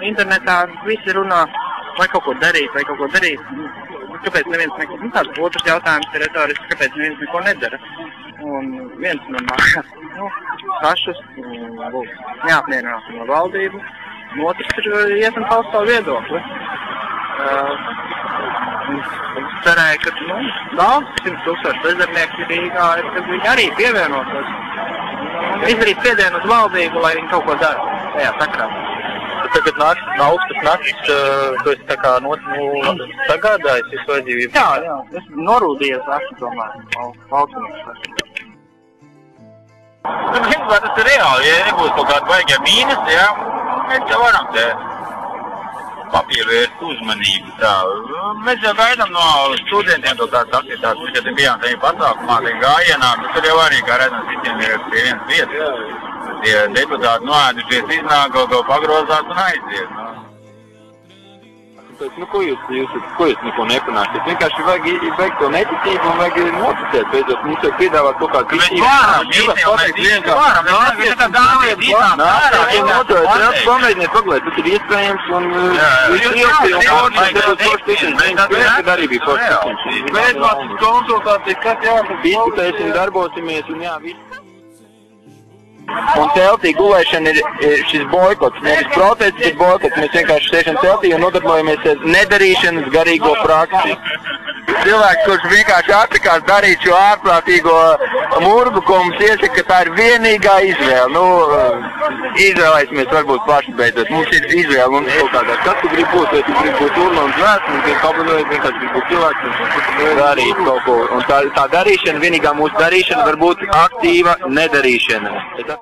Internetā visi runā, vai kaut ko darīt, Kāpēc neviens neko, tāds otrs jautājums ir retorisks, kāpēc neviens neko nedara. Un viens no mājās, pašus, neapmierināti no valdību, un otrs ir iet un paust savu viedokli. Es cerēju, ka, daudz 100,000 bezdarbnieku Rīgā ir, kad viņi arī pievienotos. Izdarīt spiedienu uz valdību, lai viņi kaut ko dara tajā sakrā. Tagad augstas naktis, tu esi tā kā sagādājis visu vajadzību? Jā, es norūdījies esmu tomēr, valcinieks esmu. Vai tas ir reāli, ja nebūs kaut kādi vaigie mīnesi, jā, mēs jau varam te papīru vērst uzmanību, tā. Mēs jau gaidām no studentiem to kādas aktivitātes, mēs jau te bijām tajā pasākumā, tajā gājienā, bet tur jau arī, kā redzam, visiem ir pie vienas vietas. Tie deputāti noēdušies, iznāk, kaut ko pagrozās un aizies. Ko jūs neko nepanāksiet? Vienkārši vajag to neticību un vajag noticēt. Beidzot, mums jau piedāvāt kaut kādu ticību. Pamēģiniet paglēt, tas ir iespējams un arī bija forši. Beidzot, konsultācijas, kas jāsaka, diskutēsim, darbosimies un jā, viss. Un teltī gulēšana ir šis boikots, nevis protests, ir boikots. Mēs vienkārši sēžam teltī un nodarbojamies ar nedarīšanas garīgo praksi. Cilvēks, kurš vienkārši atsakās darīt šo ārprātīgo murgu, ko mums iesaka, ka tā ir vienīgā izvēle. Izvēlēsimies varbūt paši beidzot. Mums ir izvēle un kaut kādā. Kas tu grib būt? Vai tu grib būt urna un zvērs, un tu pabudojies vienkārši grib būt cilvēks un darīt kaut ko. Un tā darīšana, vienīgā mūsu darīšana var būt aktīva nedarīšana.